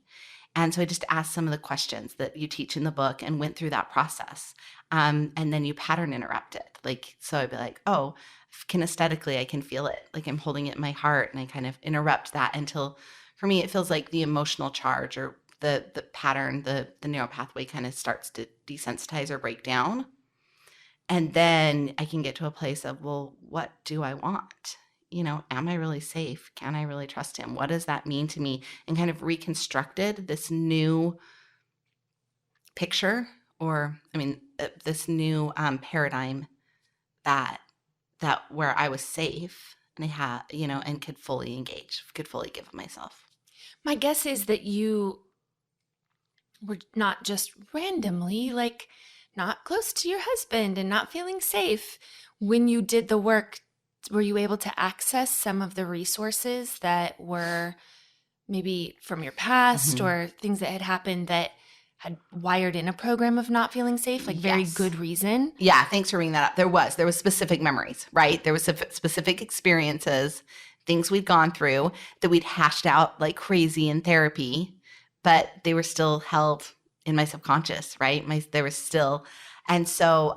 And so I just asked some of the questions that you teach in the book and went through that process. And then you pattern interrupt it. Like, so I'd be like, oh, kinesthetically, I can feel it. Like I'm holding it in my heart, and I kind of interrupt that until, for me, it feels like the emotional charge or the pattern, the neural pathway kind of starts to desensitize or break down. And then I can get to a place of, well, what do I want? Am I really safe? Can I really trust him? What does that mean to me? And kind of reconstructed this new picture, or this new paradigm that where I was safe and I had, and could fully engage, could fully give of myself. My guess is that you were not just randomly, like, not close to your husband and not feeling safe. When you did the work, were you able to access some of the resources that were maybe from your past or things that had happened that had wired in a program of not feeling safe, like very good reason? Yeah, thanks for bringing that up. There was specific memories, right? There was specific experiences, things we'd gone through that we'd hashed out like crazy in therapy, but they were still held in my subconscious, right? There was still, and so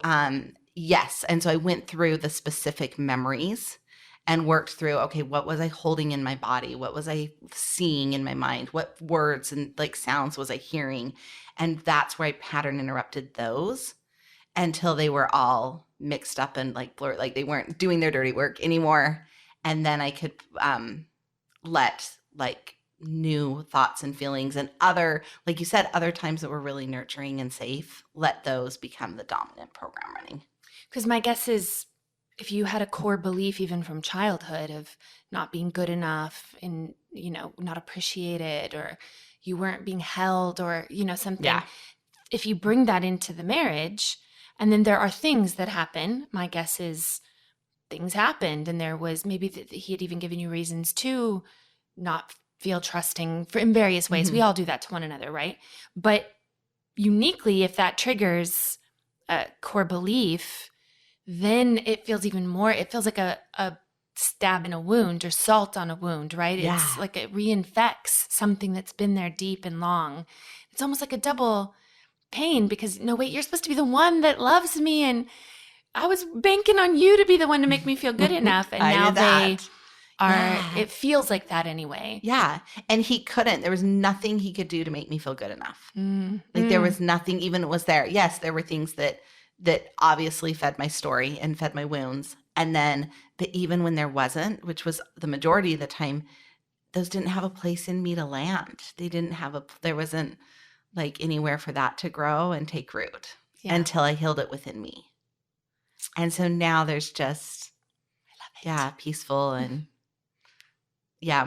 yes, and so I went through the specific memories and worked through, okay, what was I holding in my body? What was I seeing in my mind? What words and like sounds was I hearing? And that's where I pattern interrupted those until they were all mixed up and like blurred, like they weren't doing their dirty work anymore. And then I could let like new thoughts and feelings and other, like you said, other times that were really nurturing and safe, let those become the dominant program running. Because my guess is, if you had a core belief even from childhood of not being good enough and, not appreciated, or you weren't being held, or, something, if you bring that into the marriage, and then there are things that happen, my guess is things happened, and there was maybe he had even given you reasons to not feel trusting in various ways. We all do that to one another, right? But uniquely, if that triggers a core belief, then it feels even more, it feels like a stab in a wound or salt on a wound, right? Yeah. It's like it reinfects something that's been there deep and long. It's almost like a double pain because, no, wait, you're supposed to be the one that loves me, and I was banking on you to be the one to make me feel good enough. And now they are, it feels like that anyway. Yeah. And he couldn't, there was nothing he could do to make me feel good enough. Like there was nothing, even it was there. Yes, there were things that obviously fed my story and fed my wounds. And then, but even when there wasn't, which was the majority of the time, those didn't have a place in me to land. There wasn't like anywhere for that to grow and take root until I healed it within me. And so now there's just, I love it. Peaceful and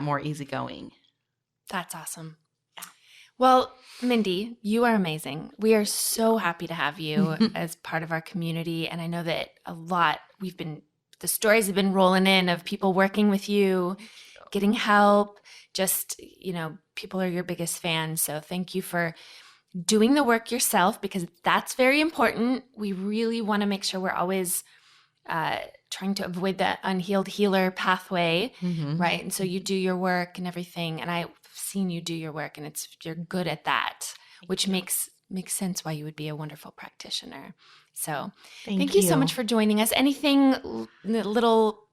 more easygoing. That's awesome. Yeah. Well, Mindy, you are amazing. We are so happy to have you as part of our community. And I know that the stories have been rolling in of people working with you, getting help, just, people are your biggest fans. So thank you for doing the work yourself, because that's very important. We really want to make sure we're always trying to avoid that unhealed healer pathway, right? And so you do your work and everything. And I've seen you do your work, and you're good at that, which makes sense why you would be a wonderful practitioner. So thank you so much for joining us. Anything little,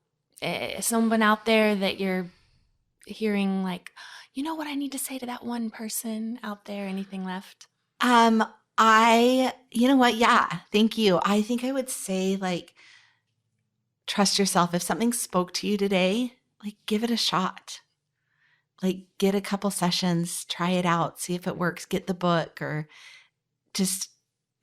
someone out there that you're hearing like, you know what I need to say to that one person out there? Anything left? You know what? Yeah. Thank you. I think I would say like, trust yourself. If something spoke to you today, like give it a shot. Like get a couple sessions, try it out, see if it works, get the book, or just,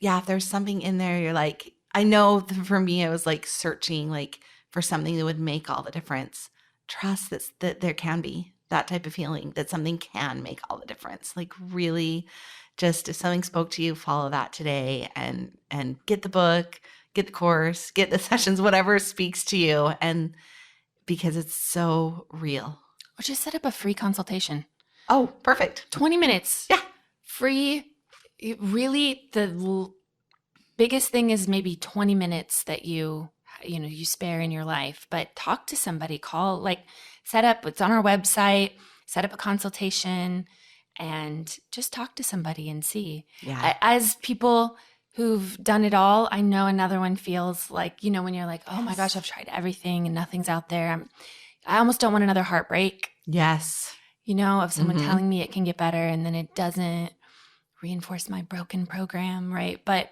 if there's something in there, you're like, I know for me, I was like searching like for something that would make all the difference. Trust that there can be that type of feeling, that something can make all the difference. Like really just, if something spoke to you, follow that today and get the book, get the course, get the sessions, whatever speaks to you. And because it's so real. Or just set up a free consultation. Oh, perfect. 20 minutes. Yeah. Free. Really, the biggest thing is maybe 20 minutes that you spare in your life, but talk to somebody, set up what's on our website, set up a consultation, and just talk to somebody and see. Yeah. As people who've done it all, I know another one feels like, when you're like, oh my Yes. gosh, I've tried everything and nothing's out there. I almost don't want another heartbreak, Yes. of someone Mhm. telling me it can get better and then it doesn't reinforce my broken program, right? But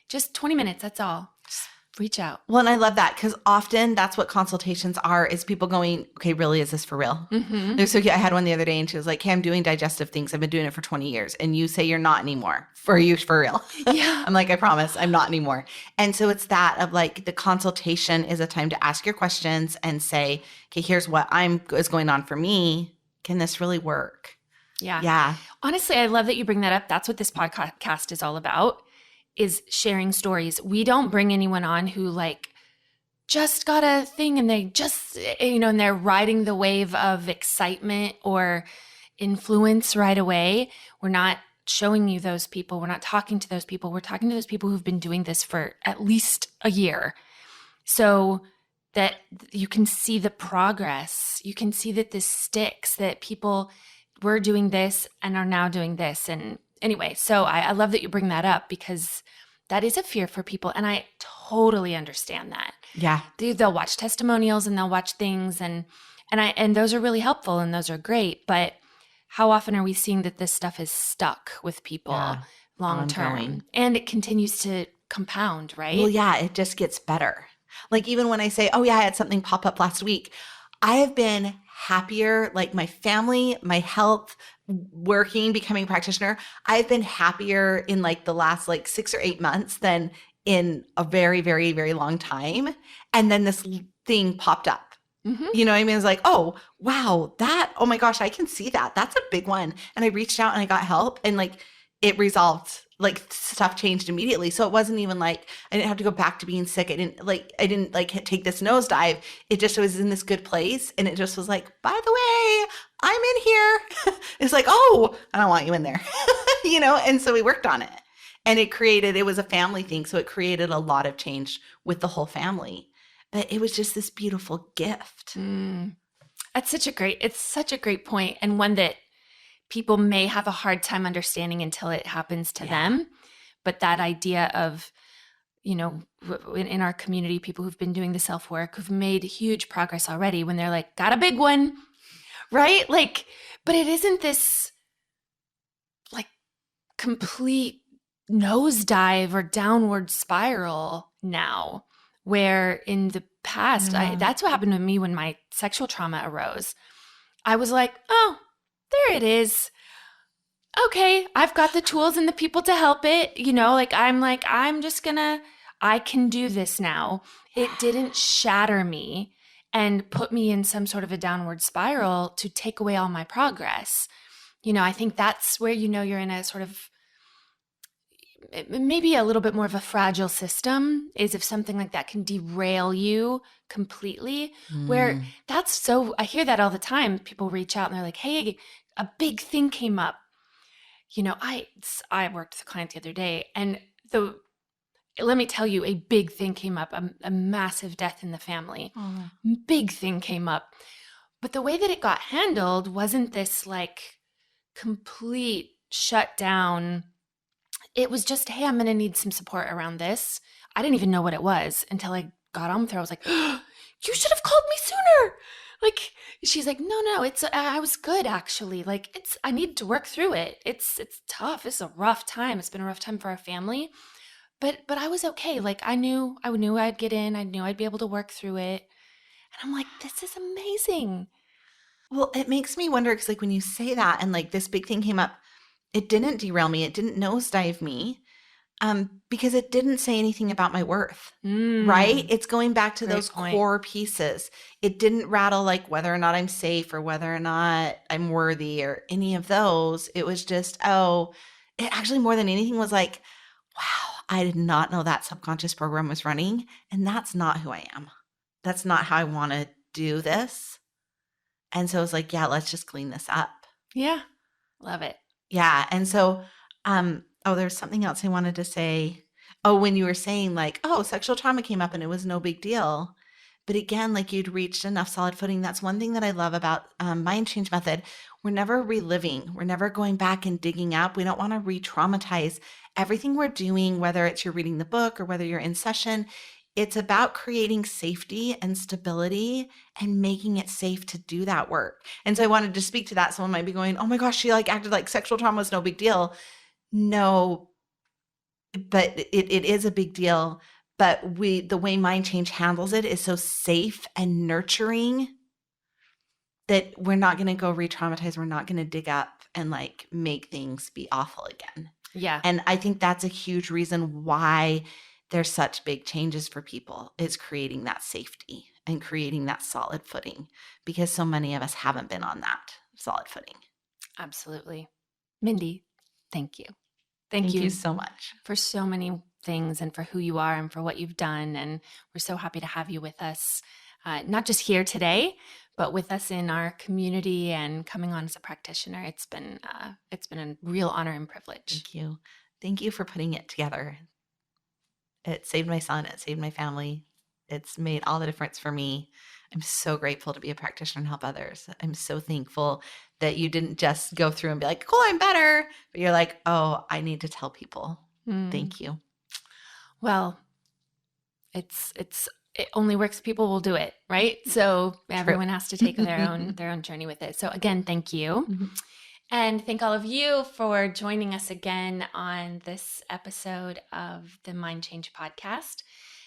just 20 minutes, that's all. Just reach out. Well, and I love that because often that's what consultations are, is people going, okay, really, is this for real? Mm-hmm. So I had one the other day and she was like, hey, I'm doing digestive things. I've been doing it for 20 years. And you say you're not anymore. For you, for real. Yeah. I'm like, I promise I'm not anymore. And so it's that of like the consultation is a time to ask your questions and say, okay, here's what is going on for me. Can this really work? Yeah. Yeah. Honestly, I love that you bring that up. That's what this podcast is all about, is sharing stories. We don't bring anyone on who just got a thing and they just, and they're riding the wave of excitement or influence right away. We're not showing you those people. We're not talking to those people. We're talking to those people who've been doing this for at least a year. So that you can see the progress. You can see that this sticks, that people were doing this and are now doing this. And anyway, so I love that you bring that up because that is a fear for people. And I totally understand that. Yeah. They'll watch testimonials and they'll watch things and those are really helpful and those are great. But how often are we seeing that this stuff is stuck with people long term? Ongoing. And it continues to compound, right? Well, yeah, it just gets better. Like even when I say, oh yeah, I had something pop up last week, I have been happier, like my family, my health, working, becoming a practitioner. I've been happier in like the last 6 or 8 months than in a very, very, very long time. And then this thing popped up. Mm-hmm. You know what I mean? It's like, oh, wow, oh my gosh, I can see that. That's a big one. And I reached out and I got help and it resolved, stuff changed immediately. So it wasn't even I didn't have to go back to being sick. I didn't take this nosedive. It just was in this good place. And it just was like, by the way, I'm in here. It's like, oh, I don't want you in there, And so we worked on it and it was a family thing. So it created a lot of change with the whole family. But it was just this beautiful gift. It's such a great point, and one that people may have a hard time understanding until it happens to them. But that idea of, in our community, people who've been doing the self-work, who've made huge progress already when they're like, got a big one, right? But it isn't this complete nosedive or downward spiral now. Where in the past, that's what happened to me when my sexual trauma arose. I was like, oh, there it is. Okay, I've got the tools and the people to help it. I can do this now. It didn't shatter me and put me in some sort of a downward spiral to take away all my progress. I think that's where you're in a sort of maybe a little bit more of a fragile system, is if something like that can derail you completely, where I hear that all the time. People reach out and they're like, hey, a big thing came up. I worked with a client the other day and let me tell you, a big thing came up, a massive death in the family. Big thing came up. But the way that it got handled wasn't this complete shutdown. It was just, hey, I'm going to need some support around this. I didn't even know what it was until I got on with her. I was like, oh, you should have called me sooner. She's like, no, I was good actually. I need to work through it. It's tough. It's a rough time. It's been a rough time for our family, but I was okay. I knew I'd get in. I knew I'd be able to work through it. And I'm like, this is amazing. Well, it makes me wonder because when you say that and this big thing came up, it didn't derail me. It didn't nosedive me because it didn't say anything about my worth, right? It's going back to those core pieces. It didn't rattle whether or not I'm safe or whether or not I'm worthy or any of those. It was just, it actually more than anything was wow, I did not know that subconscious program was running. And that's not who I am. That's not how I want to do this. And so I was like, yeah, let's just clean this up. Yeah. Love it. Yeah. And so, there's something else I wanted to say. Oh, when you were saying like, oh, sexual trauma came up and it was no big deal. But again, like you'd reached enough solid footing. That's one thing that I love about mind change method. We're never reliving. We're never going back and digging up. We don't want to re-traumatize everything we're doing, whether it's you're reading the book or whether you're in session. It's about creating safety and stability and making it safe to do that work. And so I wanted to speak to that. Someone might be going, oh my gosh, she like acted like sexual trauma was no big deal. No, but it is a big deal. But the way mind change handles it is so safe and nurturing that we're not going to go re-traumatize. We're not going to dig up and like make things be awful again. Yeah. And I think that's a huge reason why there's such big changes for people, is creating that safety and creating that solid footing, because so many of us haven't been on that solid footing. Absolutely. Mindy, thank you. Thank you so much for so many things and for who you are and for what you've done. And we're so happy to have you with us, not just here today, but with us in our community and coming on as a practitioner. It's been a real honor and privilege. Thank you. Thank you for putting it together. It saved my son. It saved my family. It's made all the difference for me. I'm so grateful to be a practitioner and help others. I'm so thankful that you didn't just go through and be like, cool, I'm better. But you're like, oh, I need to tell people. Thank you. Well, it only works if people will do it, right? So everyone has to take their own journey with it. So again, thank you. Mm-hmm. And thank all of you for joining us again on this episode of the Mind Change Podcast.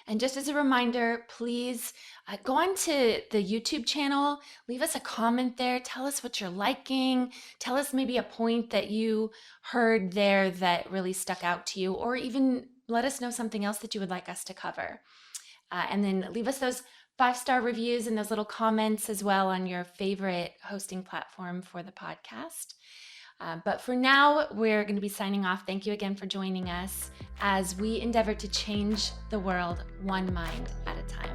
And just as a reminder, please go on to the YouTube channel, leave us a comment there, tell us what you're liking, tell us maybe a point that you heard there that really stuck out to you, or even let us know something else that you would like us to cover. And then leave us those 5-star reviews and those little comments as well on your favorite hosting platform for the podcast. But for now, we're going to be signing off. Thank you again for joining us as we endeavor to change the world one mind at a time.